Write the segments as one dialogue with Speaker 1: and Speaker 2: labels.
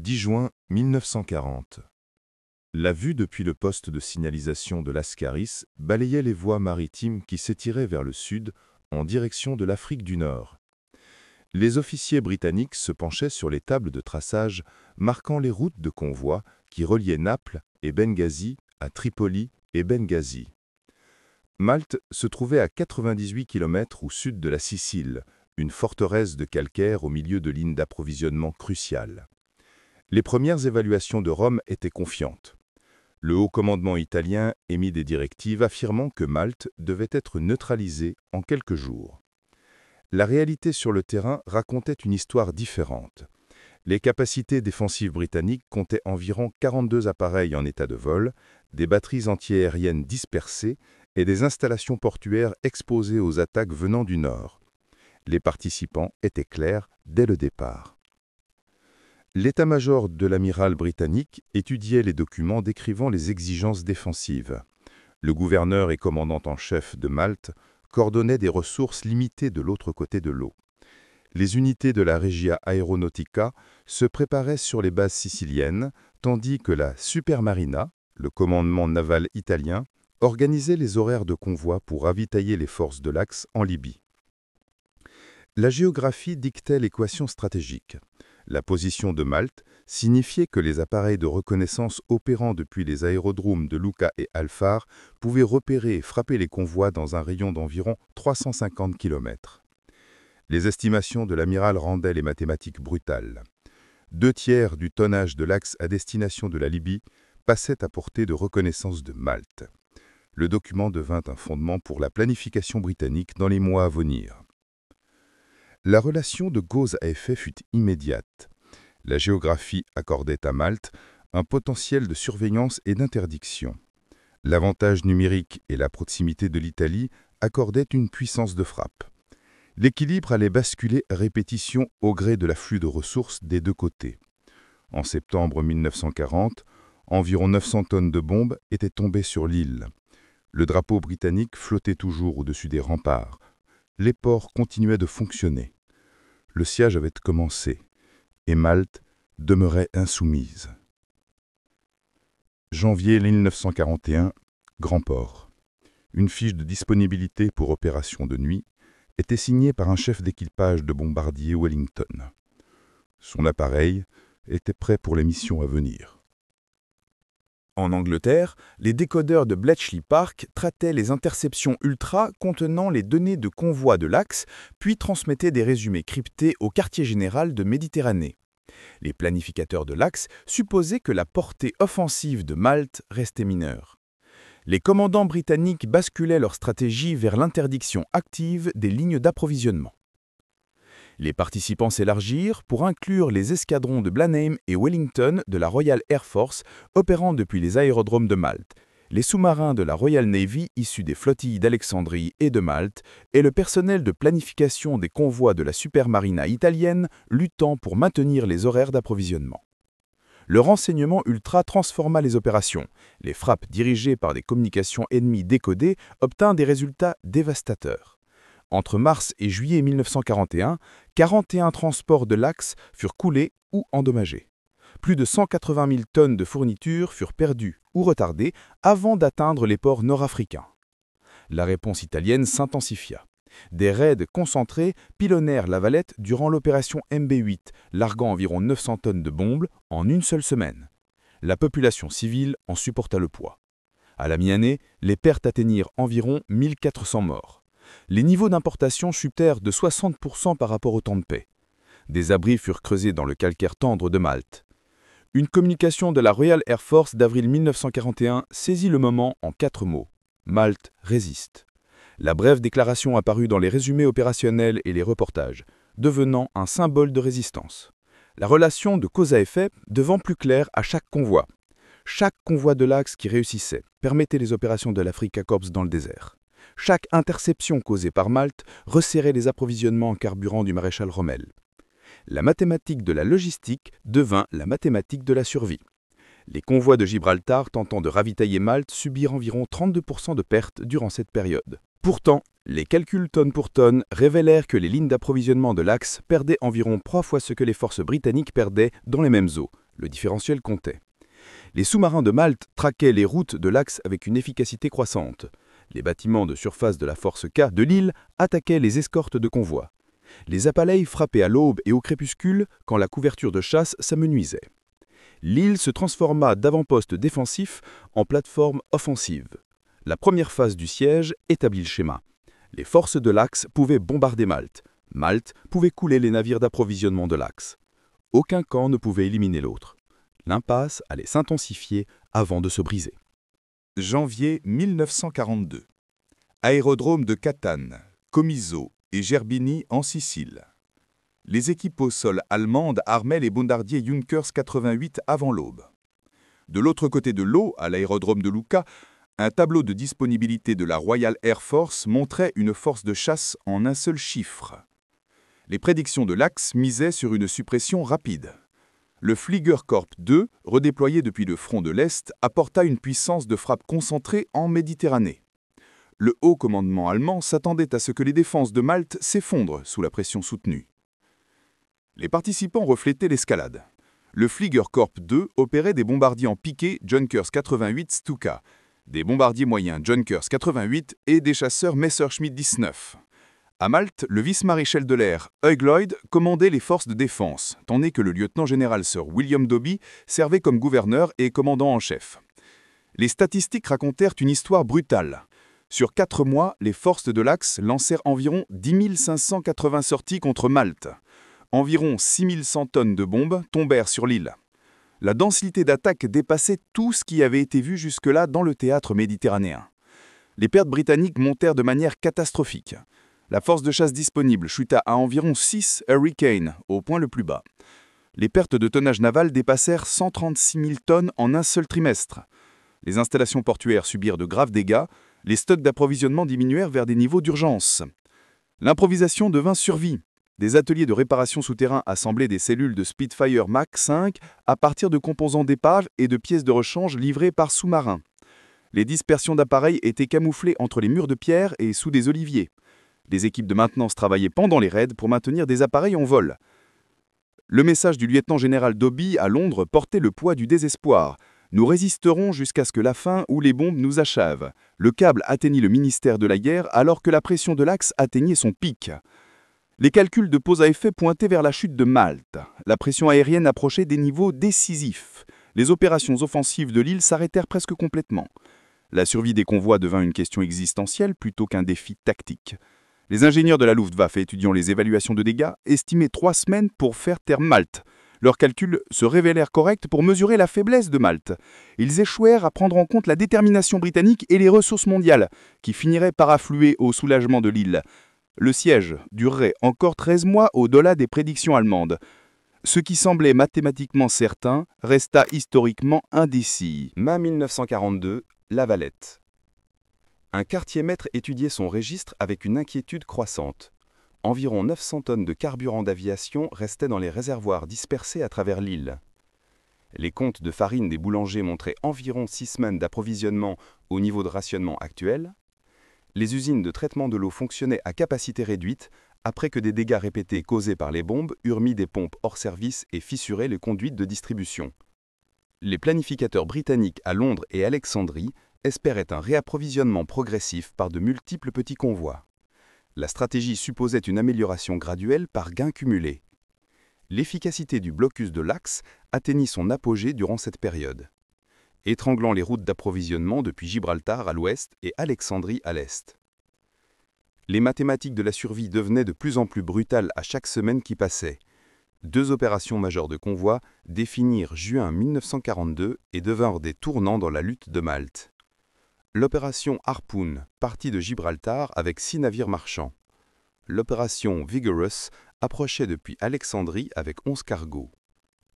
Speaker 1: 10 juin 1940. La vue depuis le poste de signalisation de Lascaris balayait les voies maritimes qui s'étiraient vers le sud en direction de l'Afrique du Nord. Les officiers britanniques se penchaient sur les tables de traçage marquant les routes de convoi qui reliaient Naples et Benghazi à Tripoli et Benghazi. Malte se trouvait à 98 km au sud de la Sicile, une forteresse de calcaire au milieu de lignes d'approvisionnement cruciales. Les premières évaluations de Rome étaient confiantes. Le haut commandement italien émit des directives affirmant que Malte devait être neutralisée en quelques jours. La réalité sur le terrain racontait une histoire différente. Les capacités défensives britanniques comptaient environ 42 appareils en état de vol, des batteries antiaériennes dispersées et des installations portuaires exposées aux attaques venant du nord. Les participants étaient clairs dès le départ. L'état-major de l'amiral britannique étudiait les documents décrivant les exigences défensives. Le gouverneur et commandant en chef de Malte coordonnait des ressources limitées de l'autre côté de l'eau. Les unités de la Regia Aeronautica se préparaient sur les bases siciliennes, tandis que la Supermarina, le commandement naval italien, organisait les horaires de convoi pour ravitailler les forces de l'Axe en Libye. La géographie dictait l'équation stratégique. La position de Malte signifiait que les appareils de reconnaissance opérant depuis les aérodromes de Lucca et Alfar pouvaient repérer et frapper les convois dans un rayon d'environ 350 km. Les estimations de l'amiral rendaient les mathématiques brutales. 2/3 du tonnage de l'Axe à destination de la Libye passait à portée de reconnaissance de Malte. Le document devint un fondement pour la planification britannique dans les mois à venir. La relation de cause à effet fut immédiate. La géographie accordait à Malte un potentiel de surveillance et d'interdiction. L'avantage numérique et la proximité de l'Italie accordaient une puissance de frappe. L'équilibre allait basculer à répétition au gré de l'afflux de ressources des deux côtés. En septembre 1940, environ 900 tonnes de bombes étaient tombées sur l'île. Le drapeau britannique flottait toujours au-dessus des remparts. Les ports continuaient de fonctionner. Le siège avait commencé, et Malte demeurait insoumise. Janvier 1941, Grand Port. Une fiche de disponibilité pour opération de nuit était signée par un chef d'équipage de bombardier Wellington. Son appareil était prêt pour les missions à venir.
Speaker 2: En Angleterre, les décodeurs de Bletchley Park traitaient les interceptions ultra contenant les données de convois de l'Axe, puis transmettaient des résumés cryptés au quartier général de Méditerranée. Les planificateurs de l'Axe supposaient que la portée offensive de Malte restait mineure. Les commandants britanniques basculaient leur stratégie vers l'interdiction active des lignes d'approvisionnement. Les participants s'élargirent pour inclure les escadrons de Blenheim et Wellington de la Royal Air Force opérant depuis les aérodromes de Malte, les sous-marins de la Royal Navy issus des flottilles d'Alexandrie et de Malte, et le personnel de planification des convois de la Supermarina italienne luttant pour maintenir les horaires d'approvisionnement. Le renseignement ultra transforma les opérations. Les frappes dirigées par des communications ennemies décodées obtinrent des résultats dévastateurs. Entre mars et juillet 1941, 41 transports de l'Axe furent coulés ou endommagés. Plus de 180 000 tonnes de fournitures furent perdues ou retardées avant d'atteindre les ports nord-africains. La réponse italienne s'intensifia. Des raids concentrés pilonnèrent La Valette durant l'opération MB8, larguant environ 900 tonnes de bombes en une seule semaine. La population civile en supporta le poids. À la mi-année, les pertes atteignirent environ 1400 morts. Les niveaux d'importation chutèrent de 60% par rapport au temps de paix. Des abris furent creusés dans le calcaire tendre de Malte. Une communication de la Royal Air Force d'avril 1941 saisit le moment en 4 mots. Malte résiste. La brève déclaration apparut dans les résumés opérationnels et les reportages, devenant un symbole de résistance. La relation de cause à effet devint plus claire à chaque convoi. Chaque convoi de l'Axe qui réussissait permettait les opérations de l'Africa Corps dans le désert. Chaque interception causée par Malte resserrait les approvisionnements en carburant du maréchal Rommel. La mathématique de la logistique devint la mathématique de la survie. Les convois de Gibraltar tentant de ravitailler Malte subirent environ 32% de pertes durant cette période. Pourtant, les calculs tonne pour tonne révélèrent que les lignes d'approvisionnement de l'Axe perdaient environ 3 fois ce que les forces britanniques perdaient dans les mêmes eaux, Le différentiel comptait. Les sous-marins de Malte traquaient les routes de l'Axe avec une efficacité croissante. Les bâtiments de surface de la force K de l'île attaquaient les escortes de convois. Les appareils frappaient à l'aube et au crépuscule quand la couverture de chasse s'amenuisait. L'île se transforma d'avant-poste défensif en plateforme offensive. La première phase du siège établit le schéma. Les forces de l'Axe pouvaient bombarder Malte. Malte pouvait couler les navires d'approvisionnement de l'Axe. Aucun camp ne pouvait éliminer l'autre. L'impasse allait s'intensifier avant de se briser.
Speaker 1: Janvier 1942. Aérodrome de Catane, Comiso et Gerbini en Sicile. Les équipes au sol allemandes armaient les bombardiers Junkers 88 avant l'aube. De l'autre côté de l'eau, à l'aérodrome de Lucca, un tableau de disponibilité de la Royal Air Force montrait une force de chasse en un seul chiffre. Les prédictions de l'Axe misaient sur une suppression rapide. Le Fliegerkorps II, redéployé depuis le front de l'Est, apporta une puissance de frappe concentrée en Méditerranée. Le haut commandement allemand s'attendait à ce que les défenses de Malte s'effondrent sous la pression soutenue. Les participants reflétaient l'escalade. Le Fliegerkorps II opérait des bombardiers en piqué Junkers 88 Stuka, des bombardiers moyens Junkers 88 et des chasseurs Messerschmitt 19. À Malte, le vice-maréchal de l'air Hugh Lloyd commandait les forces de défense, tandis que le lieutenant-général Sir William Dobbie servait comme gouverneur et commandant en chef. Les statistiques racontèrent une histoire brutale. Sur 4 mois, les forces de l'Axe lancèrent environ 10 580 sorties contre Malte. Environ 6 100 tonnes de bombes tombèrent sur l'île. La densité d'attaque dépassait tout ce qui avait été vu jusque-là dans le théâtre méditerranéen. Les pertes britanniques montèrent de manière catastrophique. La force de chasse disponible chuta à environ 6 Hurricane, au point le plus bas. Les pertes de tonnage naval dépassèrent 136 000 tonnes en un seul trimestre. Les installations portuaires subirent de graves dégâts, les stocks d'approvisionnement diminuèrent vers des niveaux d'urgence. L'improvisation devint survie. Des ateliers de réparation souterrains assemblaient des cellules de Spitfire Mach 5 à partir de composants d'épave et de pièces de rechange livrées par sous-marins. Les dispersions d'appareils étaient camouflées entre les murs de pierre et sous des oliviers. Les équipes de maintenance travaillaient pendant les raids pour maintenir des appareils en vol. Le message du lieutenant-général Dobbie à Londres portait le poids du désespoir. Nous résisterons jusqu'à ce que la faim ou les bombes nous achèvent. Le câble atteignit le ministère de la guerre alors que la pression de l'Axe atteignait son pic. Les calculs de pause à effet pointaient vers la chute de Malte. La pression aérienne approchait des niveaux décisifs. Les opérations offensives de l'île s'arrêtèrent presque complètement. La survie des convois devint une question existentielle plutôt qu'un défi tactique. Les ingénieurs de la Luftwaffe étudiant les évaluations de dégâts estimaient 3 semaines pour faire taire Malte. Leurs calculs se révélèrent corrects pour mesurer la faiblesse de Malte. Ils échouèrent à prendre en compte la détermination britannique et les ressources mondiales, qui finiraient par affluer au soulagement de l'île. Le siège durerait encore 13 mois au-delà des prédictions allemandes. Ce qui semblait mathématiquement certain resta historiquement indécis.
Speaker 2: Mai 1942, La Valette. Un quartier-maître étudiait son registre avec une inquiétude croissante. Environ 900 tonnes de carburant d'aviation restaient dans les réservoirs dispersés à travers l'île. Les comptes de farine des boulangers montraient environ 6 semaines d'approvisionnement au niveau de rationnement actuel. Les usines de traitement de l'eau fonctionnaient à capacité réduite après que des dégâts répétés causés par les bombes eurent mis des pompes hors service et fissuré les conduites de distribution. Les planificateurs britanniques à Londres et Alexandrie espéraient un réapprovisionnement progressif par de multiples petits convois. La stratégie supposait une amélioration graduelle par gains cumulés. L'efficacité du blocus de l'Axe atteignit son apogée durant cette période, étranglant les routes d'approvisionnement depuis Gibraltar à l'ouest et Alexandrie à l'est. Les mathématiques de la survie devenaient de plus en plus brutales à chaque semaine qui passait. 2 opérations majeures de convoi définirent juin 1942 et devinrent des tournants dans la lutte de Malte. L'opération Harpoon partit de Gibraltar avec 6 navires marchands. L'opération Vigorous approchait depuis Alexandrie avec 11 cargos.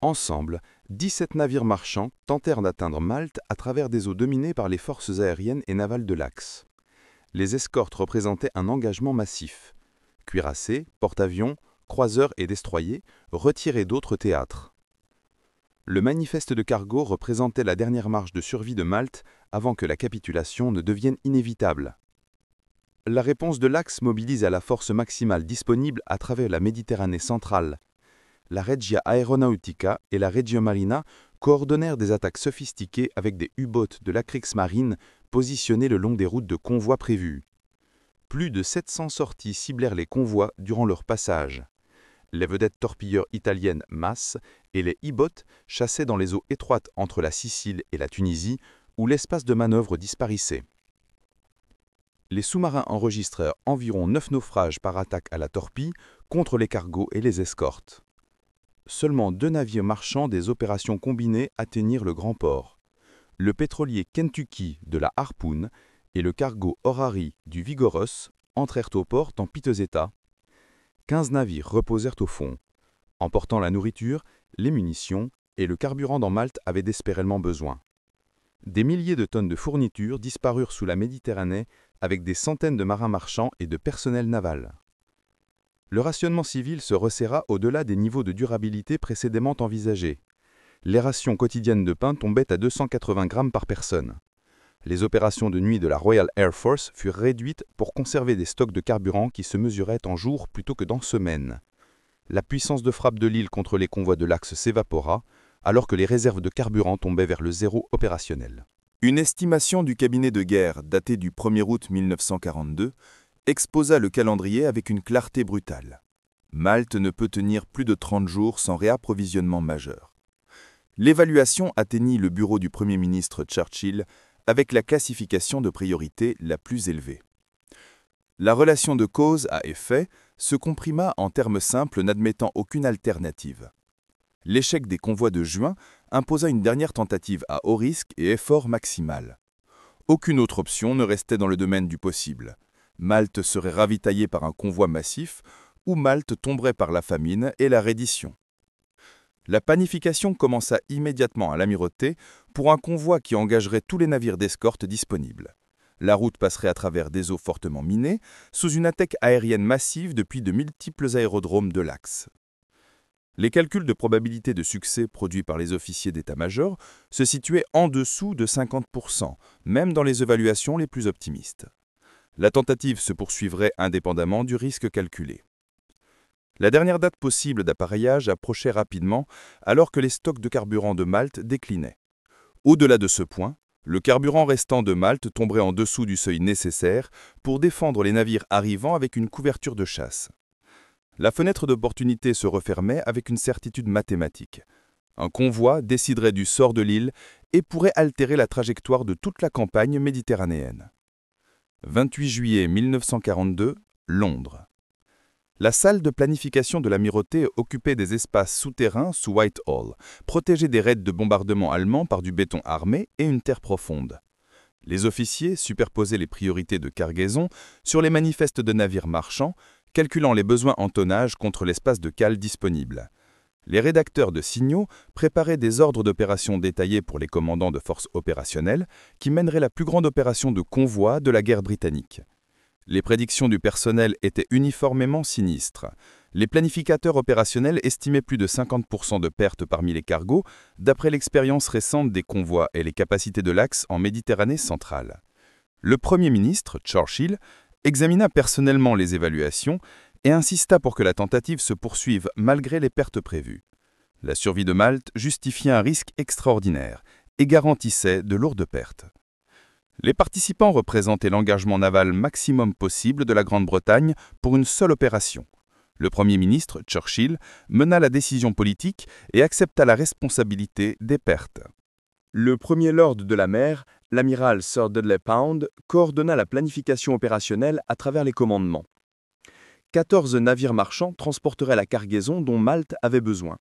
Speaker 2: Ensemble, 17 navires marchands tentèrent d'atteindre Malte à travers des eaux dominées par les forces aériennes et navales de l'Axe. Les escortes représentaient un engagement massif. Cuirassés, porte-avions, croiseurs et destroyers retiraient d'autres théâtres. Le manifeste de cargo représentait la dernière marche de survie de Malte avant que la capitulation ne devienne inévitable. La réponse de l'Axe mobilisa la force maximale disponible à travers la Méditerranée centrale. la Regia Aeronautica et la Reggio Marina coordonnèrent des attaques sophistiquées avec des U-boats de la Kriegsmarine positionnés le long des routes de convoi prévues. Plus de 700 sorties ciblèrent les convois durant leur passage. Les vedettes torpilleurs italiennes MAS et les E-boats chassaient dans les eaux étroites entre la Sicile et la Tunisie, où l'espace de manœuvre disparaissait. Les sous-marins enregistrèrent environ 9 naufrages par attaque à la torpille contre les cargos et les escortes. Seulement 2 navires marchands des opérations combinées atteignirent le grand port. Le pétrolier Kentucky de la Harpoon et le cargo Orari du Vigorous entrèrent au port en piteux état. 15 navires reposèrent au fond, emportant la nourriture, les munitions et le carburant dont Malte avait désespérément besoin. Des milliers de tonnes de fournitures disparurent sous la Méditerranée avec des centaines de marins marchands et de personnel naval. Le rationnement civil se resserra au-delà des niveaux de durabilité précédemment envisagés. Les rations quotidiennes de pain tombaient à 280 grammes par personne. Les opérations de nuit de la Royal Air Force furent réduites pour conserver des stocks de carburant qui se mesuraient en jours plutôt que dans semaines. La puissance de frappe de l'île contre les convois de l'Axe s'évapora, alors que les réserves de carburant tombaient vers le zéro opérationnel. Une estimation du cabinet de guerre datée du 1er août 1942 exposa le calendrier avec une clarté brutale. Malte ne peut tenir plus de 30 jours sans réapprovisionnement majeur. L'évaluation atteignit le bureau du Premier ministre Churchill avec la classification de priorité la plus élevée. La relation de cause à effet se comprima en termes simples n'admettant aucune alternative. L'échec des convois de juin imposa une dernière tentative à haut risque et effort maximal. Aucune autre option ne restait dans le domaine du possible. Malte serait ravitaillée par un convoi massif ou Malte tomberait par la famine et la reddition. La panification commença immédiatement à l'Amirauté pour un convoi qui engagerait tous les navires d'escorte disponibles. La route passerait à travers des eaux fortement minées, sous une attaque aérienne massive depuis de multiples aérodromes de l'Axe. Les calculs de probabilité de succès produits par les officiers d'état-major se situaient en dessous de 50%, même dans les évaluations les plus optimistes. La tentative se poursuivrait indépendamment du risque calculé. La dernière date possible d'appareillage approchait rapidement alors que les stocks de carburant de Malte déclinaient. Au-delà de ce point, le carburant restant de Malte tomberait en dessous du seuil nécessaire pour défendre les navires arrivant avec une couverture de chasse. La fenêtre d'opportunité se refermait avec une certitude mathématique. Un convoi déciderait du sort de l'île et pourrait altérer la trajectoire de toute la campagne méditerranéenne. 28 juillet 1942, Londres. La salle de planification de l'Amirauté occupait des espaces souterrains sous Whitehall, protégés des raids de bombardement allemands par du béton armé et une terre profonde. Les officiers superposaient les priorités de cargaison sur les manifestes de navires marchands, calculant les besoins en tonnage contre l'espace de cale disponible. Les rédacteurs de signaux préparaient des ordres d'opération détaillés pour les commandants de forces opérationnelles qui mèneraient la plus grande opération de convoi de la guerre britannique. Les prédictions du personnel étaient uniformément sinistres. Les planificateurs opérationnels estimaient plus de 50% de pertes parmi les cargos, d'après l'expérience récente des convois et les capacités de l'Axe en Méditerranée centrale. Le Premier ministre, Churchill, examina personnellement les évaluations et insista pour que la tentative se poursuive malgré les pertes prévues. La survie de Malte justifiait un risque extraordinaire et garantissait de lourdes pertes. Les participants représentaient l'engagement naval maximum possible de la Grande-Bretagne pour une seule opération. Le Premier ministre, Churchill, mena la décision politique et accepta la responsabilité des pertes. Le Premier Lord de la mer, l'amiral Sir Dudley Pound, coordonna la planification opérationnelle à travers les commandements. 14 navires marchands transporteraient la cargaison dont Malte avait besoin.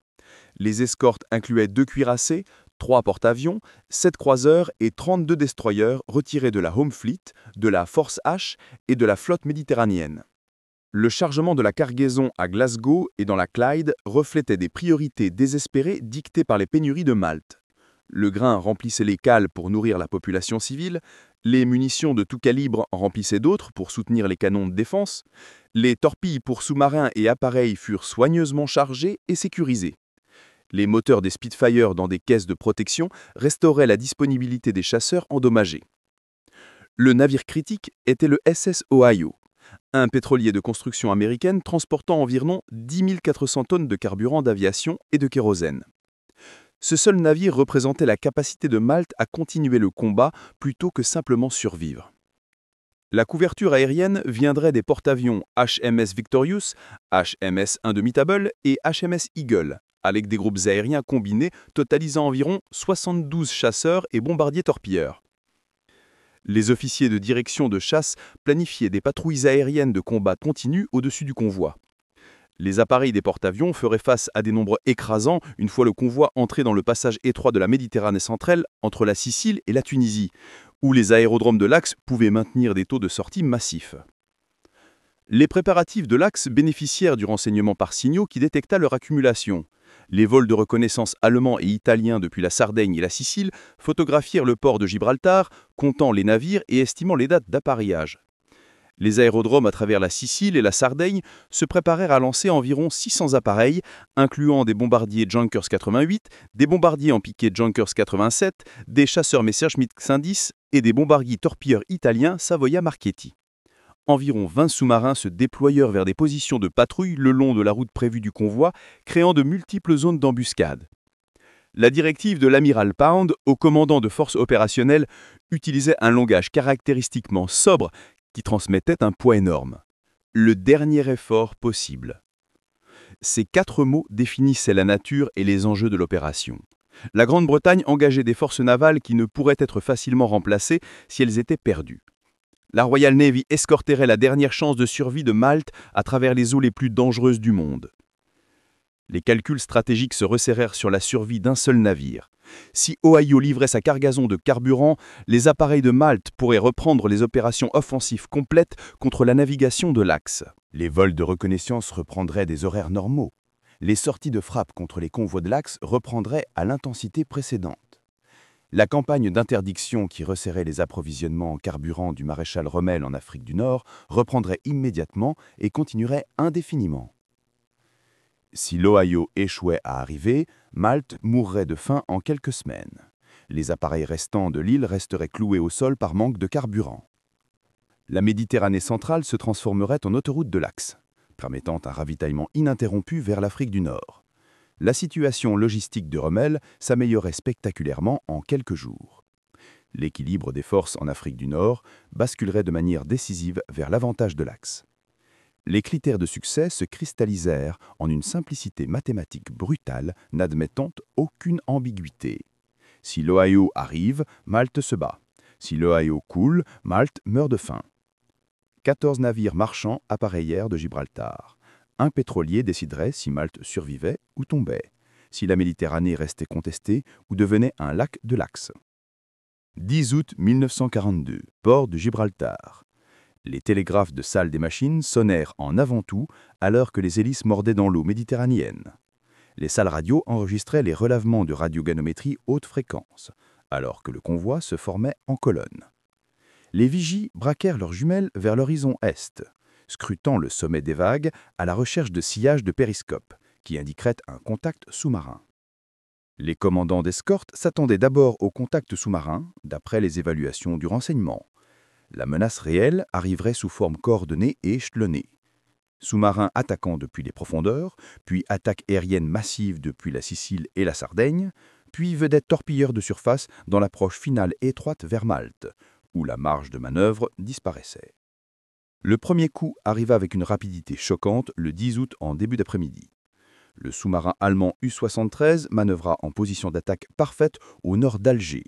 Speaker 2: Les escortes incluaient 2 cuirassés, 3 porte-avions, 7 croiseurs et 32 destroyers retirés de la Home Fleet, de la Force H et de la flotte méditerranéenne. Le chargement de la cargaison à Glasgow et dans la Clyde reflétait des priorités désespérées dictées par les pénuries de Malte. Le grain remplissait les cales pour nourrir la population civile, les munitions de tout calibre en remplissaient d'autres pour soutenir les canons de défense, les torpilles pour sous-marins et appareils furent soigneusement chargées et sécurisées. Les moteurs des Spitfire dans des caisses de protection restauraient la disponibilité des chasseurs endommagés. Le navire critique était le SS Ohio. un pétrolier de construction américaine transportant environ 10 400 tonnes de carburant d'aviation et de kérosène. Ce seul navire représentait la capacité de Malte à continuer le combat plutôt que simplement survivre. La couverture aérienne viendrait des porte-avions HMS Victorious, HMS Indomitable et HMS Eagle, avec des groupes aériens combinés totalisant environ 72 chasseurs et bombardiers torpilleurs. Les officiers de direction de chasse planifiaient des patrouilles aériennes de combat continu au-dessus du convoi. Les appareils des porte-avions feraient face à des nombres écrasants une fois le convoi entré dans le passage étroit de la Méditerranée centrale entre la Sicile et la Tunisie, où les aérodromes de l'Axe pouvaient maintenir des taux de sortie massifs. Les préparatifs de l'Axe bénéficièrent du renseignement par signaux qui détecta leur accumulation. Les vols de reconnaissance allemands et italiens depuis la Sardaigne et la Sicile photographièrent le port de Gibraltar, comptant les navires et estimant les dates d'appareillage. Les aérodromes à travers la Sicile et la Sardaigne se préparèrent à lancer environ 600 appareils, incluant des bombardiers Junkers 88, des bombardiers en piqué Junkers 87, des chasseurs Messerschmitt 110 et des bombardiers torpilleurs italiens Savoia Marchetti. Environ 20 sous-marins se déployèrent vers des positions de patrouille le long de la route prévue du convoi, créant de multiples zones d'embuscade. La directive de l'amiral Pound au commandant de forces opérationnelles utilisait un langage caractéristiquement sobre qui transmettait un poids énorme. Le dernier effort possible. Ces 4 mots définissaient la nature et les enjeux de l'opération. La Grande-Bretagne engageait des forces navales qui ne pourraient être facilement remplacées si elles étaient perdues. La Royal Navy escorterait la dernière chance de survie de Malte à travers les eaux les plus dangereuses du monde. Les calculs stratégiques se resserrèrent sur la survie d'un seul navire. Si Ohio livrait sa cargaison de carburant, les appareils de Malte pourraient reprendre les opérations offensives complètes contre la navigation de l'Axe.
Speaker 3: Les vols de reconnaissance reprendraient des horaires normaux. Les sorties de frappe contre les convois de l'Axe reprendraient à l'intensité précédente. La campagne d'interdiction qui resserrait les approvisionnements en carburant du maréchal Rommel en Afrique du Nord reprendrait immédiatement et continuerait indéfiniment. Si l'Ohio échouait à arriver, Malte mourrait de faim en quelques semaines. Les appareils restants de l'île resteraient cloués au sol par manque de carburant. La Méditerranée centrale se transformerait en autoroute de l'Axe, permettant un ravitaillement ininterrompu vers l'Afrique du Nord. La situation logistique de Rommel s'améliorait spectaculairement en quelques jours. L'équilibre des forces en Afrique du Nord basculerait de manière décisive vers l'avantage de l'Axe. Les critères de succès se cristallisèrent en une simplicité mathématique brutale n'admettant aucune ambiguïté. Si l'Ohio arrive, Malte se bat. Si l'Ohio coule, Malte meurt de faim. 14 navires marchands appareillèrent de Gibraltar. Un pétrolier déciderait si Malte survivait ou tombait, si la Méditerranée restait contestée ou devenait un lac de l'Axe. 10 août 1942, port de Gibraltar. Les télégraphes de salle des machines sonnèrent en avant-tout alors que les hélices mordaient dans l'eau méditerranéenne. Les salles radio enregistraient les relavements de radioganométrie haute fréquence, alors que le convoi se formait en colonne. Les vigies braquèrent leurs jumelles vers l'horizon est, scrutant le sommet des vagues à la recherche de sillages de périscope, qui indiqueraient un contact sous-marin. Les commandants d'escorte s'attendaient d'abord au contact sous-marin, d'après les évaluations du renseignement. La menace réelle arriverait sous forme coordonnée et échelonnée. Sous-marins attaquant depuis les profondeurs, puis attaques aériennes massives depuis la Sicile et la Sardaigne, puis vedettes torpilleurs de surface dans l'approche finale étroite vers Malte, où la marge de manœuvre disparaissait. Le premier coup arriva avec une rapidité choquante le 10 août en début d'après-midi. Le sous-marin allemand U-73 manœuvra en position d'attaque parfaite au nord d'Alger.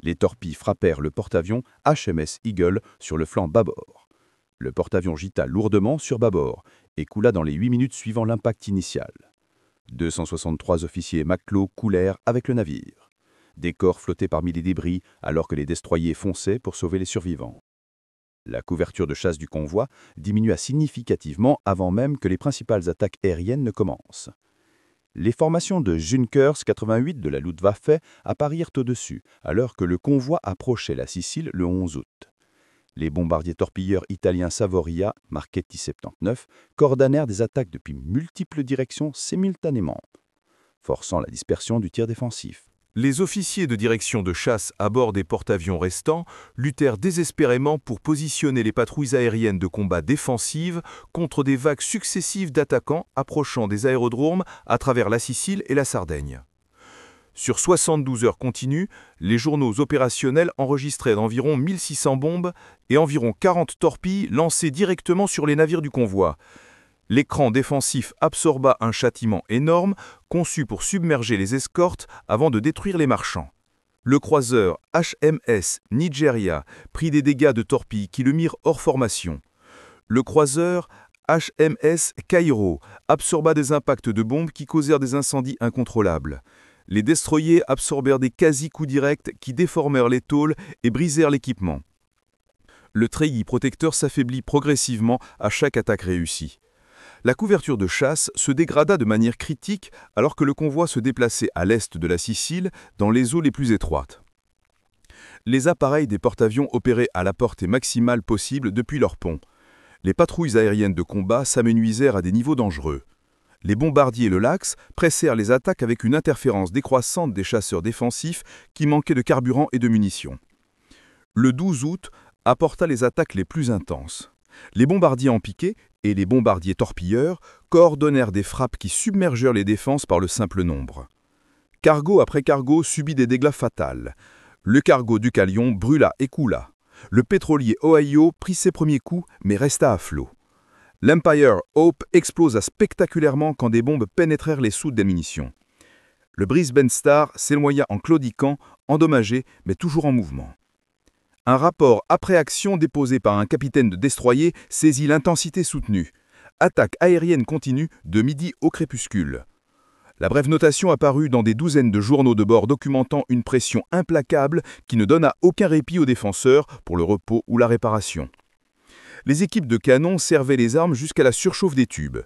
Speaker 3: Les torpilles frappèrent le porte-avions HMS Eagle sur le flanc bâbord. Le porte-avions gîta lourdement sur bâbord et coula dans les 8 minutes suivant l'impact initial. 263 officiers matelots coulèrent avec le navire. Des corps flottaient parmi les débris alors que les destroyers fonçaient pour sauver les survivants. La couverture de chasse du convoi diminua significativement avant même que les principales attaques aériennes ne commencent. Les formations de Junkers 88 de la Luftwaffe apparirent au-dessus, alors que le convoi approchait la Sicile le 11 août. Les bombardiers torpilleurs italiens Savoia, Marchetti 79, coordonnèrent des attaques depuis multiples directions simultanément, forçant la dispersion du tir défensif.
Speaker 2: Les officiers de direction de chasse à bord des porte-avions restants luttèrent désespérément pour positionner les patrouilles aériennes de combat défensives contre des vagues successives d'attaquants approchant des aérodromes à travers la Sicile et la Sardaigne. Sur 72 heures continues, les journaux opérationnels enregistraient environ 1600 bombes et environ 40 torpilles lancées directement sur les navires du convoi. L'écran défensif absorba un châtiment énorme, conçu pour submerger les escortes avant de détruire les marchands. Le croiseur HMS Nigeria prit des dégâts de torpilles qui le mirent hors formation. Le croiseur HMS Cairo absorba des impacts de bombes qui causèrent des incendies incontrôlables. Les destroyers absorbèrent des quasi-coups directs qui déformèrent les tôles et brisèrent l'équipement. Le treillis protecteur s'affaiblit progressivement à chaque attaque réussie. La couverture de chasse se dégrada de manière critique alors que le convoi se déplaçait à l'est de la Sicile, dans les eaux les plus étroites. Les appareils des porte-avions opéraient à la portée maximale possible depuis leur pont. Les patrouilles aériennes de combat s'amenuisèrent à des niveaux dangereux. Les bombardiers le Lax pressèrent les attaques avec une interférence décroissante des chasseurs défensifs qui manquaient de carburant et de munitions. Le 12 août apporta les attaques les plus intenses. Les bombardiers en piqué et les bombardiers torpilleurs coordonnèrent des frappes qui submergèrent les défenses par le simple nombre. Cargo après cargo subit des dégâts fatals. Le cargo Deucalion brûla et coula. Le pétrolier Ohio prit ses premiers coups mais resta à flot. L'Empire Hope explosa spectaculairement quand des bombes pénétrèrent les soutes des munitions. Le Brisbane Star s'éloigna en claudiquant, endommagé mais toujours en mouvement. Un rapport après-action déposé par un capitaine de destroyer saisit l'intensité soutenue. Attaque aérienne continue de midi au crépuscule. La brève notation apparut dans des douzaines de journaux de bord documentant une pression implacable qui ne donna aucun répit aux défenseurs pour le repos ou la réparation. Les équipes de canons servaient les armes jusqu'à la surchauffe des tubes.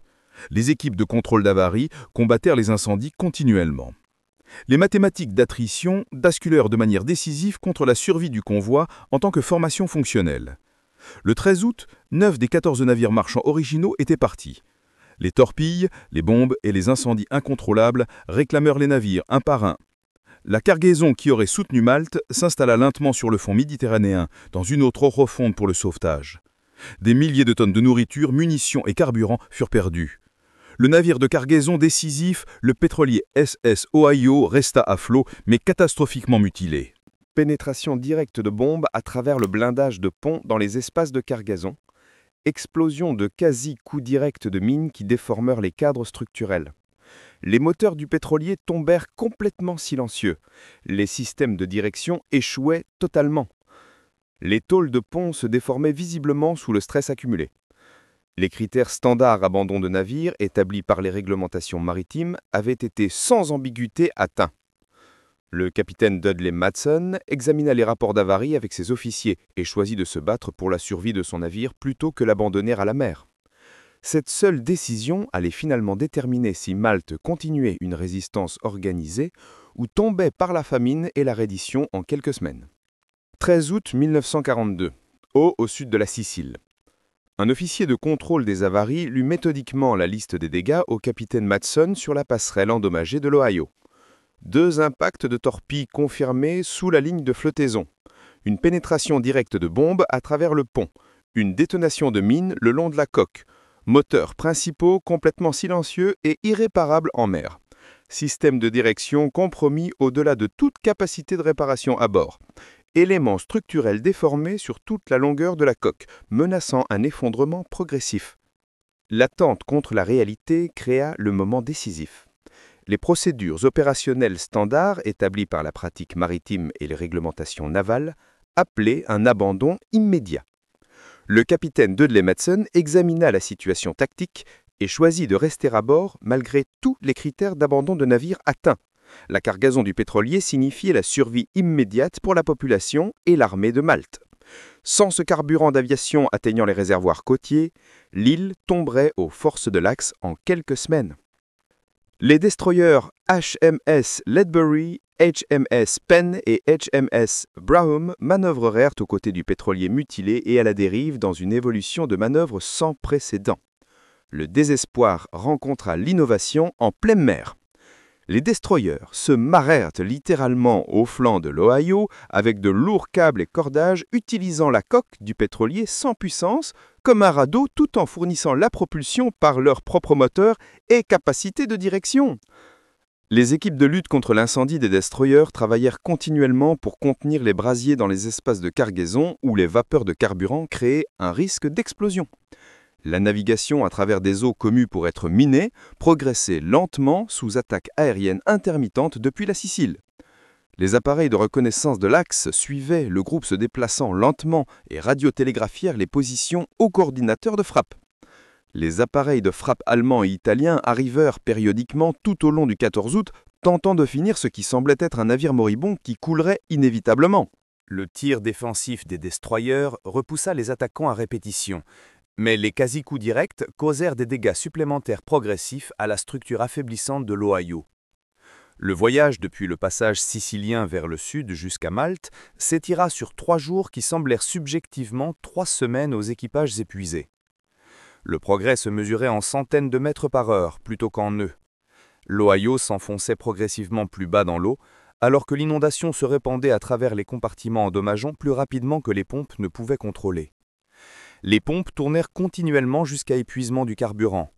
Speaker 2: Les équipes de contrôle d'avarie combattèrent les incendies continuellement. Les mathématiques d'attrition basculèrent de manière décisive contre la survie du convoi en tant que formation fonctionnelle. Le 13 août, 9 des 14 navires marchands originaux étaient partis. Les torpilles, les bombes et les incendies incontrôlables réclamèrent les navires un par un. La cargaison qui aurait soutenu Malte s'installa lentement sur le fond méditerranéen, dans une eau trop profonde pour le sauvetage. Des milliers de tonnes de nourriture, munitions et carburant furent perdus. Le navire de cargaison décisif, le pétrolier SS Ohio, resta à flot, mais catastrophiquement mutilé.
Speaker 3: Pénétration directe de bombes à travers le blindage de pont dans les espaces de cargaison. Explosion de quasi-coups directs de mines qui déformèrent les cadres structurels. Les moteurs du pétrolier tombèrent complètement silencieux. Les systèmes de direction échouaient totalement. Les tôles de pont se déformaient visiblement sous le stress accumulé. Les critères standards abandon de navire établis par les réglementations maritimes avaient été sans ambiguïté atteints. Le capitaine Dudley Matson examina les rapports d'avarie avec ses officiers et choisit de se battre pour la survie de son navire plutôt que l'abandonner à la mer. Cette seule décision allait finalement déterminer si Malte continuait une résistance organisée ou tombait par la famine et la reddition en quelques semaines. 13 août 1942, au sud de la Sicile. Un officier de contrôle des avaries lut méthodiquement la liste des dégâts au capitaine Matson sur la passerelle endommagée de l'Ohio. 2 impacts de torpilles confirmés sous la ligne de flottaison. Une pénétration directe de bombes à travers le pont. Une détonation de mines le long de la coque. Moteurs principaux complètement silencieux et irréparables en mer. Système de direction compromis au-delà de toute capacité de réparation à bord. Éléments structurels déformés sur toute la longueur de la coque, menaçant un effondrement progressif. L'attente contre la réalité créa le moment décisif. Les procédures opérationnelles standards établies par la pratique maritime et les réglementations navales appelaient un abandon immédiat. Le capitaine Dudley Matson examina la situation tactique et choisit de rester à bord malgré tous les critères d'abandon de navire atteints. La cargaison du pétrolier signifiait la survie immédiate pour la population et l'armée de Malte. Sans ce carburant d'aviation atteignant les réservoirs côtiers, l'île tomberait aux forces de l'Axe en quelques semaines. Les destroyers HMS Ledbury, HMS Penn et HMS Braham manœuvrèrent aux côtés du pétrolier mutilé et à la dérive dans une évolution de manœuvre sans précédent. Le désespoir rencontra l'innovation en pleine mer. Les destroyers se marrèrent littéralement au flanc de l'Ohio avec de lourds câbles et cordages utilisant la coque du pétrolier sans puissance comme un radeau tout en fournissant la propulsion par leur propre moteur et capacité de direction. Les équipes de lutte contre l'incendie des destroyers travaillèrent continuellement pour contenir les brasiers dans les espaces de cargaison où les vapeurs de carburant créaient un risque d'explosion. La navigation à travers des eaux commues pour être minées progressait lentement sous attaque aérienne intermittente depuis la Sicile. Les appareils de reconnaissance de l'axe suivaient le groupe se déplaçant lentement et radiotélégraphièrent les positions au coordinateur de frappe. Les appareils de frappe allemands et italiens arrivèrent périodiquement tout au long du 14 août, tentant de finir ce qui semblait être un navire moribond qui coulerait inévitablement.
Speaker 2: Le tir défensif des destroyers repoussa les attaquants à répétition, mais les quasi-coups directs causèrent des dégâts supplémentaires progressifs à la structure affaiblissante de l'Ohio. Le voyage depuis le passage sicilien vers le sud jusqu'à Malte s'étira sur 3 jours qui semblèrent subjectivement 3 semaines aux équipages épuisés. Le progrès se mesurait en centaines de mètres par heure plutôt qu'en nœuds. L'Ohio s'enfonçait progressivement plus bas dans l'eau, alors que l'inondation se répandait à travers les compartiments endommageants plus rapidement que les pompes ne pouvaient contrôler. Les pompes tournèrent continuellement jusqu'à épuisement du carburant.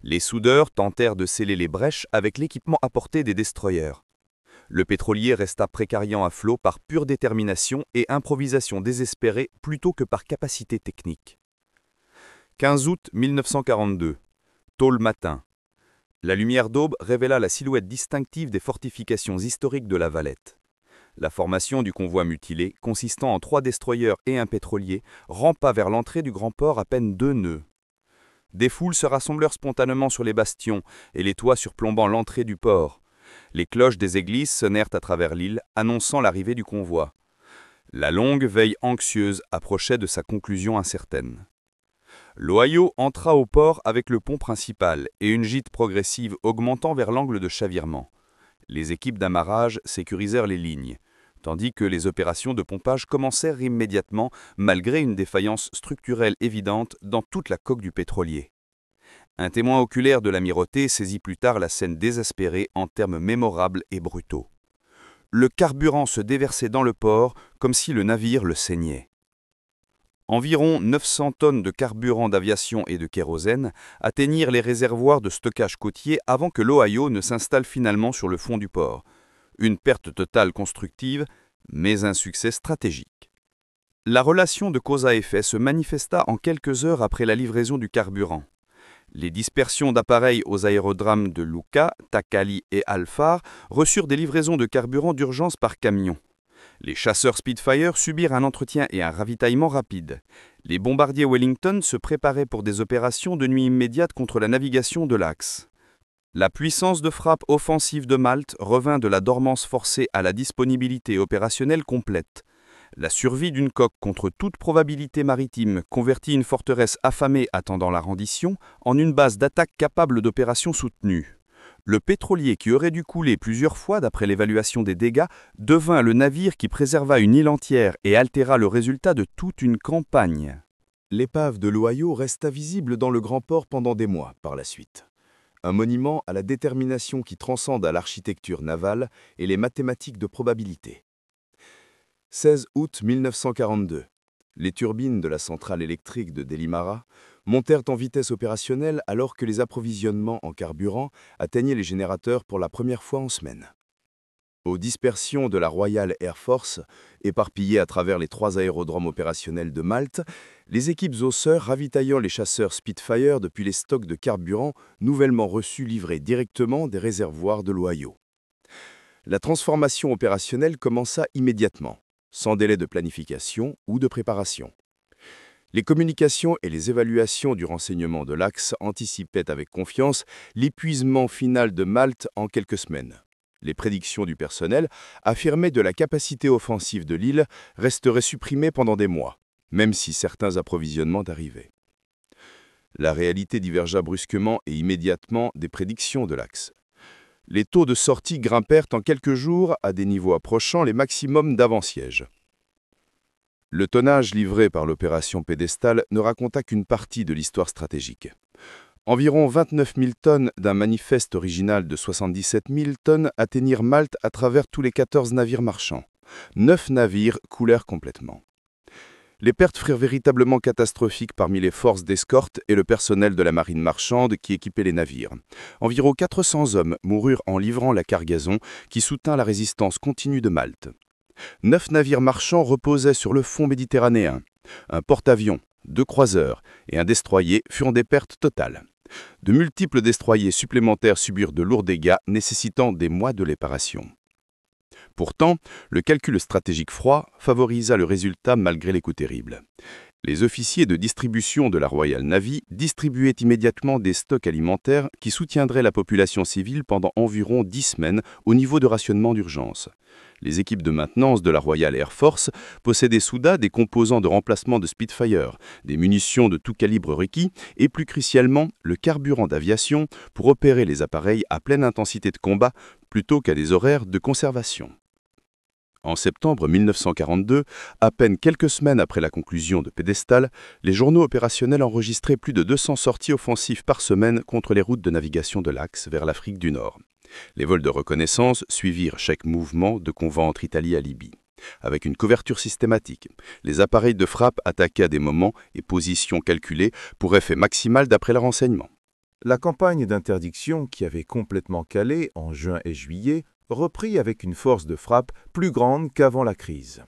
Speaker 2: Les soudeurs tentèrent de sceller les brèches avec l'équipement apporté des destroyers. Le pétrolier resta précariant à flot par pure détermination et improvisation désespérée plutôt que par capacité technique. 15 août 1942. Tôt le matin. La lumière d'aube révéla la silhouette distinctive des fortifications historiques de la Valette. La formation du convoi mutilé, consistant en 3 destroyers et un pétrolier, rampa vers l'entrée du grand port à peine 2 nœuds. Des foules se rassemblèrent spontanément sur les bastions et les toits surplombant l'entrée du port. Les cloches des églises sonnèrent à travers l'île, annonçant l'arrivée du convoi. La longue veille anxieuse approchait de sa conclusion incertaine. L'Ohio entra au port avec le pont principal et une gîte progressive augmentant vers l'angle de chavirement. Les équipes d'amarrage sécurisèrent les lignes, tandis que les opérations de pompage commencèrent immédiatement malgré une défaillance structurelle évidente dans toute la coque du pétrolier. Un témoin oculaire de l'amirauté saisit plus tard la scène désespérée en termes mémorables et brutaux. Le carburant se déversait dans le port comme si le navire le saignait. Environ 900 tonnes de carburant d'aviation et de kérosène atteignirent les réservoirs de stockage côtier avant que l'Ohio ne s'installe finalement sur le fond du port. Une perte totale constructive, mais un succès stratégique. La relation de cause à effet se manifesta en quelques heures après la livraison du carburant. Les dispersions d'appareils aux aérodromes de Lucca, Tacali et Alfar reçurent des livraisons de carburant d'urgence par camion. Les chasseurs Spitfire subirent un entretien et un ravitaillement rapide. Les bombardiers Wellington se préparaient pour des opérations de nuit immédiate contre la navigation de l'Axe. La puissance de frappe offensive de Malte revint de la dormance forcée à la disponibilité opérationnelle complète. La survie d'une coque contre toute probabilité maritime convertit une forteresse affamée attendant la rendition en une base d'attaque capable d'opérations soutenues. Le pétrolier qui aurait dû couler plusieurs fois d'après l'évaluation des dégâts devint le navire qui préserva une île entière et altéra le résultat de toute une campagne.
Speaker 3: L'épave de l'Ohio resta visible dans le grand port pendant des mois par la suite. Un monument à la détermination qui transcende à l'architecture navale et les mathématiques de probabilité. 16 août 1942. Les turbines de la centrale électrique de Delimara montèrent en vitesse opérationnelle alors que les approvisionnements en carburant atteignaient les générateurs pour la première fois en semaine. Aux dispersions de la Royal Air Force, éparpillées à travers les 3 aérodromes opérationnels de Malte, les équipes osseurs ravitaillant les chasseurs Spitfire depuis les stocks de carburant nouvellement reçus livrés directement des réservoirs de l'Ohio. La transformation opérationnelle commença immédiatement, sans délai de planification ou de préparation. Les communications et les évaluations du renseignement de l'Axe anticipaient avec confiance l'épuisement final de Malte en quelques semaines. Les prédictions du personnel affirmaient que la capacité offensive de l'île resterait supprimée pendant des mois, même si certains approvisionnements arrivaient. La réalité divergea brusquement et immédiatement des prédictions de l'Axe. Les taux de sortie grimpèrent en quelques jours à des niveaux approchant les maximums d'avant-siège. Le tonnage livré par l'opération Pédestal ne raconta qu'une partie de l'histoire stratégique. Environ 29 000 tonnes d'un manifeste original de 77 000 tonnes atteignirent Malte à travers tous les 14 navires marchands. 9 navires coulèrent complètement. Les pertes furent véritablement catastrophiques parmi les forces d'escorte et le personnel de la marine marchande qui équipait les navires. Environ 400 hommes moururent en livrant la cargaison qui soutint la résistance continue de Malte. 9 navires marchands reposaient sur le fond méditerranéen. Un porte-avions, 2 croiseurs et un destroyer furent des pertes totales. De multiples destroyers supplémentaires subirent de lourds dégâts nécessitant des mois de réparation. Pourtant, le calcul stratégique froid favorisa le résultat malgré les coups terribles. Les officiers de distribution de la Royal Navy distribuaient immédiatement des stocks alimentaires qui soutiendraient la population civile pendant environ 10 semaines au niveau de rationnement d'urgence. Les équipes de maintenance de la Royal Air Force possédaient soudain des composants de remplacement de Spitfire, des munitions de tout calibre requis et plus crucialement le carburant d'aviation pour opérer les appareils à pleine intensité de combat plutôt qu'à des horaires de conservation. En septembre 1942, à peine quelques semaines après la conclusion de Pedestal, les journaux opérationnels enregistraient plus de 200 sorties offensives par semaine contre les routes de navigation de l'Axe vers l'Afrique du Nord. Les vols de reconnaissance suivirent chaque mouvement de convoi entre Italie et Libye. Avec une couverture systématique, les appareils de frappe attaquaient à des moments et positions calculés pour effet maximal d'après le renseignement.
Speaker 4: La campagne d'interdiction, qui avait complètement calé en juin et juillet, reprit avec une force de frappe plus grande qu'avant la crise.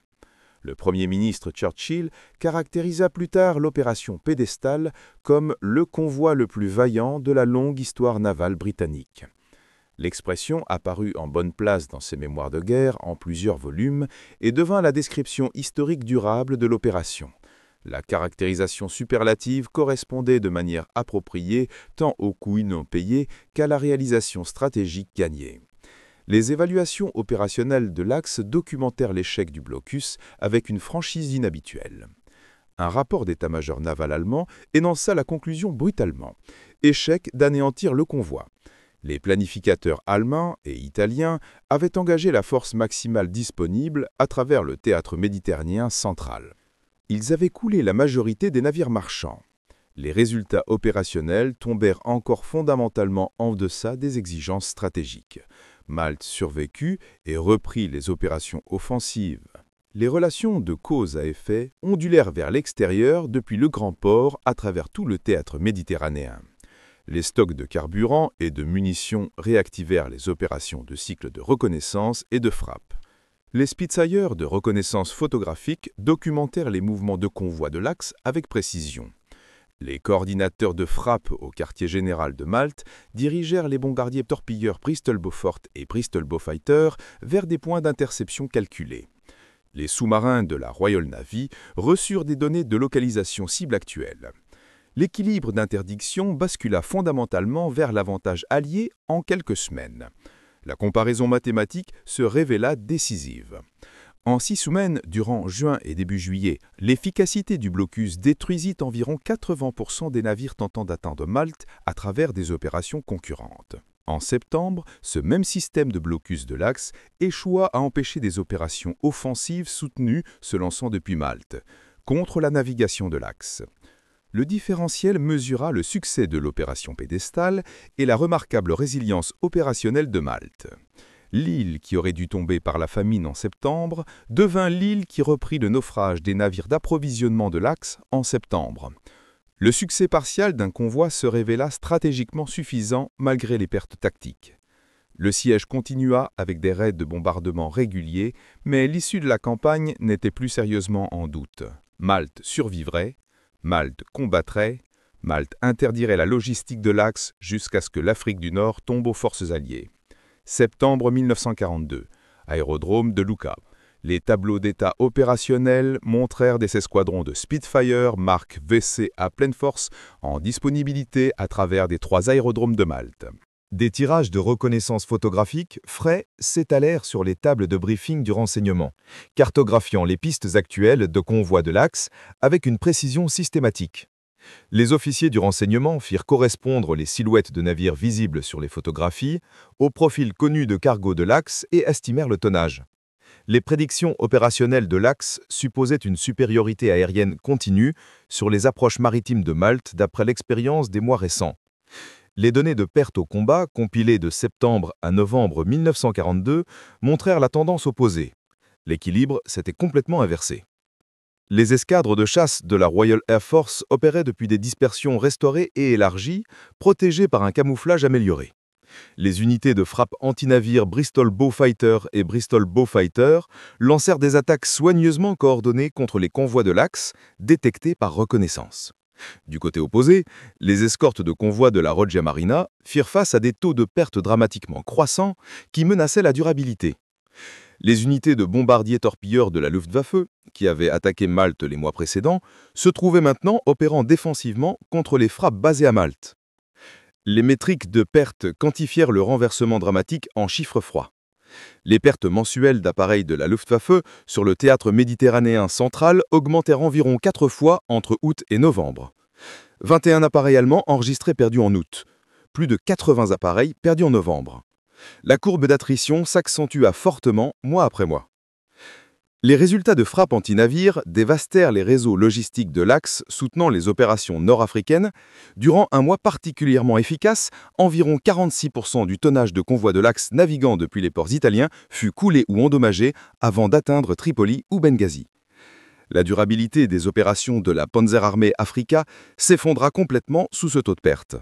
Speaker 4: Le Premier ministre Churchill caractérisa plus tard l'opération Pedestal comme le convoi le plus vaillant de la longue histoire navale britannique. L'expression apparut en bonne place dans ses mémoires de guerre en plusieurs volumes et devint la description historique durable de l'opération. La caractérisation superlative correspondait de manière appropriée tant aux coûts non payés qu'à la réalisation stratégique gagnée. Les évaluations opérationnelles de l'Axe documentèrent l'échec du blocus avec une franchise inhabituelle. Un rapport d'état-major naval allemand énonça la conclusion brutalement « Échec d'anéantir le convoi ». Les planificateurs allemands et italiens avaient engagé la force maximale disponible à travers le théâtre méditerranéen central. Ils avaient coulé la majorité des navires marchands. Les résultats opérationnels tombèrent encore fondamentalement en deçà des exigences stratégiques. Malte survécut et reprit les opérations offensives. Les relations de cause à effet ondulèrent vers l'extérieur depuis le grand port à travers tout le théâtre méditerranéen. Les stocks de carburant et de munitions réactivèrent les opérations de cycle de reconnaissance et de frappe. Les Spitfire de reconnaissance photographique documentèrent les mouvements de convoi de l'Axe avec précision. Les coordinateurs de frappe au quartier général de Malte dirigèrent les bombardiers torpilleurs Bristol Beaufort et Bristol Beaufighter vers des points d'interception calculés. Les sous-marins de la Royal Navy reçurent des données de localisation cible actuelle. L'équilibre d'interdiction bascula fondamentalement vers l'avantage allié en quelques semaines. La comparaison mathématique se révéla décisive. En 6 semaines, durant juin et début juillet, l'efficacité du blocus détruisit environ 80% des navires tentant d'atteindre Malte à travers des opérations concurrentes. En septembre, ce même système de blocus de l'Axe échoua à empêcher des opérations offensives soutenues se lançant depuis Malte, contre la navigation de l'Axe. Le différentiel mesura le succès de l'opération Pedestal et la remarquable résilience opérationnelle de Malte. L'île qui aurait dû tomber par la famine en septembre devint l'île qui reprit le naufrage des navires d'approvisionnement de l'Axe en septembre. Le succès partial d'un convoi se révéla stratégiquement suffisant malgré les pertes tactiques. Le siège continua avec des raids de bombardement réguliers, mais l'issue de la campagne n'était plus sérieusement en doute. Malte survivrait, Malte combattrait, Malte interdirait la logistique de l'Axe jusqu'à ce que l'Afrique du Nord tombe aux forces alliées. Septembre 1942, aérodrome de Lucca. Les tableaux d'état opérationnels montrèrent des escadrons de Spitfire marque VC à pleine force en disponibilité à travers des 3 aérodromes de Malte.
Speaker 5: Des tirages de reconnaissance photographique frais s'étalèrent sur les tables de briefing du renseignement, cartographiant les pistes actuelles de convoi de l'Axe avec une précision systématique. Les officiers du renseignement firent correspondre les silhouettes de navires visibles sur les photographies au profil connu de cargo de l'Axe et estimèrent le tonnage. Les prédictions opérationnelles de l'Axe supposaient une supériorité aérienne continue sur les approches maritimes de Malte d'après l'expérience des mois récents. Les données de pertes au combat, compilées de septembre à novembre 1942, montrèrent la tendance opposée. L'équilibre s'était complètement inversé. Les escadres de chasse de la Royal Air Force opéraient depuis des dispersions restaurées et élargies, protégées par un camouflage amélioré. Les unités de frappe anti-navires Bristol Beaufighter et Bristol Beaufighter lancèrent des attaques soigneusement coordonnées contre les convois de l'Axe, détectés par reconnaissance. Du côté opposé, les escortes de convois de la Regia Marina firent face à des taux de pertes dramatiquement croissants qui menaçaient la durabilité. Les unités de bombardiers-torpilleurs de la Luftwaffe, qui avaient attaqué Malte les mois précédents, se trouvaient maintenant opérant défensivement contre les frappes basées à Malte. Les métriques de pertes quantifièrent le renversement dramatique en chiffres froids. Les pertes mensuelles d'appareils de la Luftwaffe sur le théâtre méditerranéen central augmentèrent environ 4 fois entre août et novembre. 21 appareils allemands enregistrés perdus en août. Plus de 80 appareils perdus en novembre. La courbe d'attrition s'accentua fortement mois après mois. Les résultats de frappes anti-navires dévastèrent les réseaux logistiques de l'Axe soutenant les opérations nord-africaines. Durant un mois particulièrement efficace, environ 46% du tonnage de convois de l'Axe naviguant depuis les ports italiens fut coulé ou endommagé avant d'atteindre Tripoli ou Benghazi. La durabilité des opérations de la Panzerarmee Afrika s'effondra complètement sous ce taux de perte.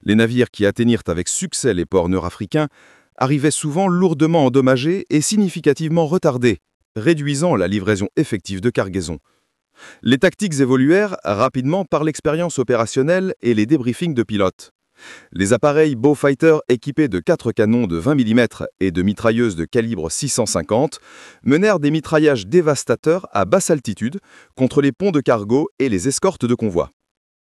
Speaker 5: Les navires qui atteignirent avec succès les ports nord-africains arrivaient souvent lourdement endommagés et significativement retardés, réduisant la livraison effective de cargaison. Les tactiques évoluèrent rapidement par l'expérience opérationnelle et les débriefings de pilotes. Les appareils Beaufighter équipés de 4 canons de 20 mm et de mitrailleuses de calibre 650 menèrent des mitraillages dévastateurs à basse altitude contre les ponts de cargo et les escortes de convois.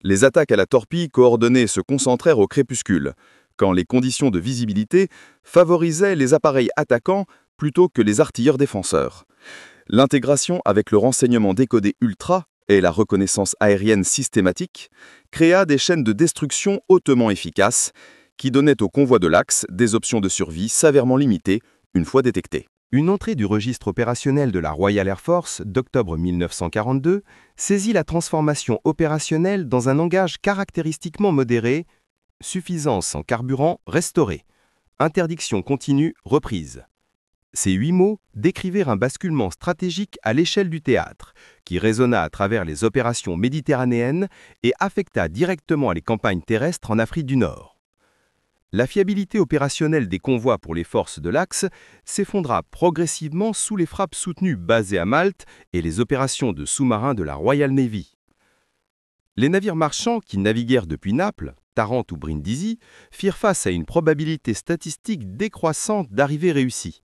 Speaker 5: Les attaques à la torpille coordonnées se concentrèrent au crépuscule, quand les conditions de visibilité favorisaient les appareils attaquants plutôt que les artilleurs défenseurs. L'intégration avec le renseignement décodé ultra et la reconnaissance aérienne systématique créa des chaînes de destruction hautement efficaces qui donnaient aux convois de l'Axe des options de survie sévèrement limitées une fois détectées.
Speaker 3: Une entrée du registre opérationnel de la Royal Air Force d'octobre 1942 saisit la transformation opérationnelle dans un langage caractéristiquement modéré, suffisance en carburant restaurée, interdiction continue reprise. Ces 8 mots décrivirent un basculement stratégique à l'échelle du théâtre, qui résonna à travers les opérations méditerranéennes et affecta directement les campagnes terrestres en Afrique du Nord. La fiabilité opérationnelle des convois pour les forces de l'Axe s'effondra progressivement sous les frappes soutenues basées à Malte et les opérations de sous-marins de la Royal Navy. Les navires marchands qui naviguèrent depuis Naples, Tarente ou Brindisi firent face à une probabilité statistique décroissante d'arrivée réussie.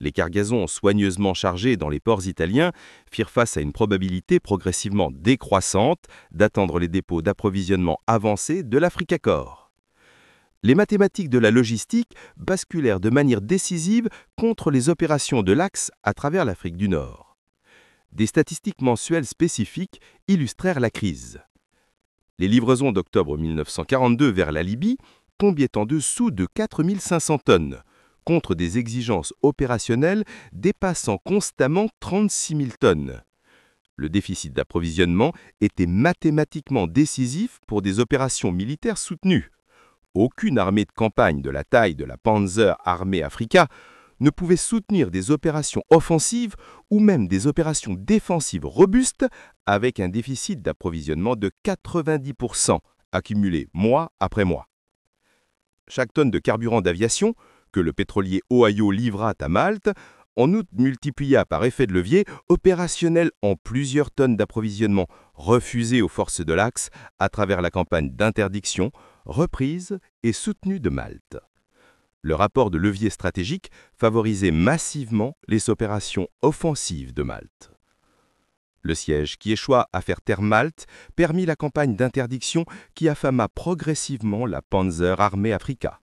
Speaker 3: Les cargaisons soigneusement chargées dans les ports italiens firent face à une probabilité progressivement décroissante d'atteindre les dépôts d'approvisionnement avancés de l'Africa Corps. Les mathématiques de la logistique basculèrent de manière décisive contre les opérations de l'Axe à travers l'Afrique du Nord. Des statistiques mensuelles spécifiques illustrèrent la crise. Les livraisons d'octobre 1942 vers la Libye tombaient en dessous de 4 500 tonnes, contre des exigences opérationnelles dépassant constamment 36 000 tonnes. Le déficit d'approvisionnement était mathématiquement décisif pour des opérations militaires soutenues. Aucune armée de campagne de la taille de la Panzerarmee Afrika ne pouvait soutenir des opérations offensives ou même des opérations défensives robustes avec un déficit d'approvisionnement de 90% accumulé mois après mois. Chaque tonne de carburant d'aviation que le pétrolier Ohio livra à Malte, en août multiplia par effet de levier opérationnel en plusieurs tonnes d'approvisionnement refusées aux forces de l'Axe à travers la campagne d'interdiction, reprise et soutenue de Malte. Le rapport de levier stratégique favorisait massivement les opérations offensives de Malte. Le siège qui échoua à faire taire Malte permit la campagne d'interdiction qui affama progressivement la Panzerarmee Afrika.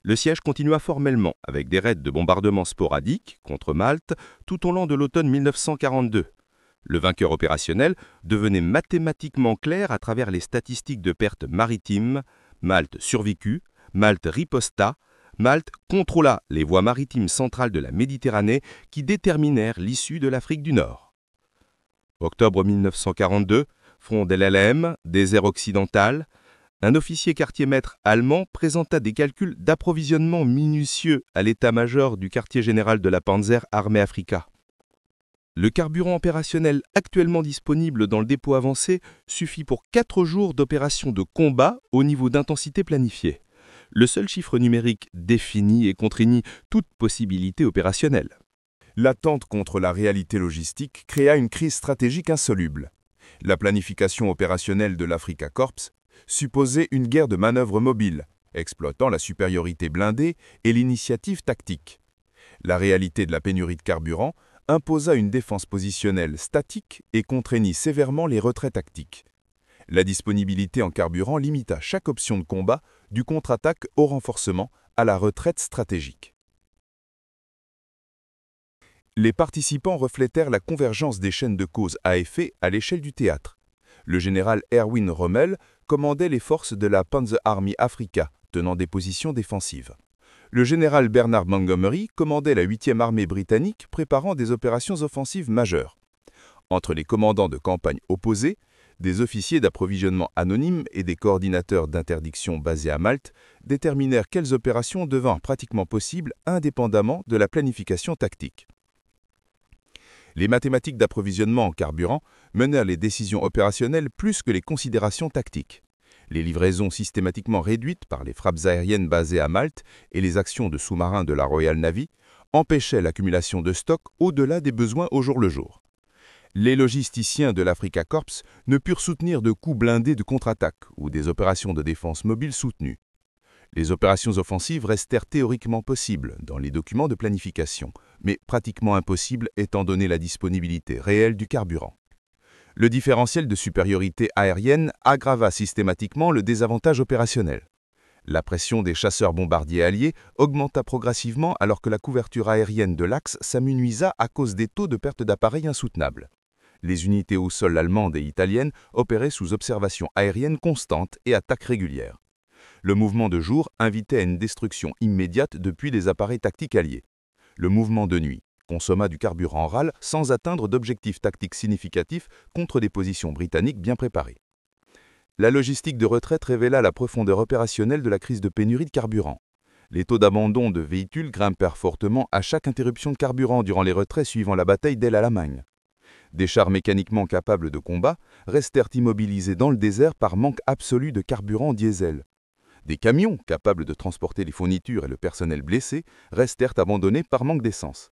Speaker 3: Le siège continua formellement avec des raids de bombardement sporadiques contre Malte tout au long de l'automne 1942. Le vainqueur opérationnel devenait mathématiquement clair à travers les statistiques de pertes maritimes. Malte survécut, Malte riposta, Malte contrôla les voies maritimes centrales de la Méditerranée qui déterminèrent l'issue de l'Afrique du Nord. Octobre 1942, front d'El Alamein, désert occidental,
Speaker 6: Un officier quartier-maître allemand présenta des calculs d'approvisionnement minutieux à l'état-major du quartier général de la Panzer Armée Africa. Le carburant opérationnel actuellement disponible dans le dépôt avancé suffit pour 4 jours d'opérations de combat au niveau d'intensité planifié. Le seul chiffre numérique définit et contraignit toute possibilité opérationnelle.
Speaker 2: L'attente contre la réalité logistique créa une crise stratégique insoluble. La planification opérationnelle de l'Africa Corps supposait une guerre de manœuvres mobiles, exploitant la supériorité blindée et l'initiative tactique. La réalité de la pénurie de carburant imposa une défense positionnelle statique et contraignit sévèrement les retraits tactiques. La disponibilité en carburant limita chaque option de combat, du contre-attaque au renforcement à la retraite stratégique. Les participants reflétèrent la convergence des chaînes de cause à effet à l'échelle du théâtre. Le général Erwin Rommel commandait les forces de la Panzer Army Africa, tenant des positions défensives. Le général Bernard Montgomery commandait la 8e armée britannique, préparant des opérations offensives majeures. Entre les commandants de campagne opposés, des officiers d'approvisionnement anonymes et des coordinateurs d'interdiction basés à Malte déterminèrent quelles opérations devinrent pratiquement possibles indépendamment de la planification tactique. Les mathématiques d'approvisionnement en carburant menèrent les décisions opérationnelles plus que les considérations tactiques. Les livraisons systématiquement réduites par les frappes aériennes basées à Malte et les actions de sous-marins de la Royal Navy empêchaient l'accumulation de stocks au-delà des besoins au jour le jour. Les logisticiens de l'Africa Corps ne purent soutenir de coups blindés de contre-attaque ou des opérations de défense mobile soutenues. Les opérations offensives restèrent théoriquement possibles dans les documents de planification, mais pratiquement impossibles étant donné la disponibilité réelle du carburant. Le différentiel de supériorité aérienne aggrava systématiquement le désavantage opérationnel. La pression des chasseurs-bombardiers alliés augmenta progressivement alors que la couverture aérienne de l'axe s'amenuisa à cause des taux de perte d'appareils insoutenables. Les unités au sol allemandes et italiennes opéraient sous observation aérienne constante et attaque régulière. Le mouvement de jour invitait à une destruction immédiate depuis les appareils tactiques alliés. Le mouvement de nuit consomma du carburant en râle sans atteindre d'objectifs tactiques significatifs contre des positions britanniques bien préparées. La logistique de retraite révéla la profondeur opérationnelle de la crise de pénurie de carburant. Les taux d'abandon de véhicules grimpèrent fortement à chaque interruption de carburant durant les retraits suivant la bataille d'El-Alamein. Des chars mécaniquement capables de combat restèrent immobilisés dans le désert par manque absolu de carburant diesel. Des camions capables de transporter les fournitures et le personnel blessé restèrent abandonnés par manque d'essence.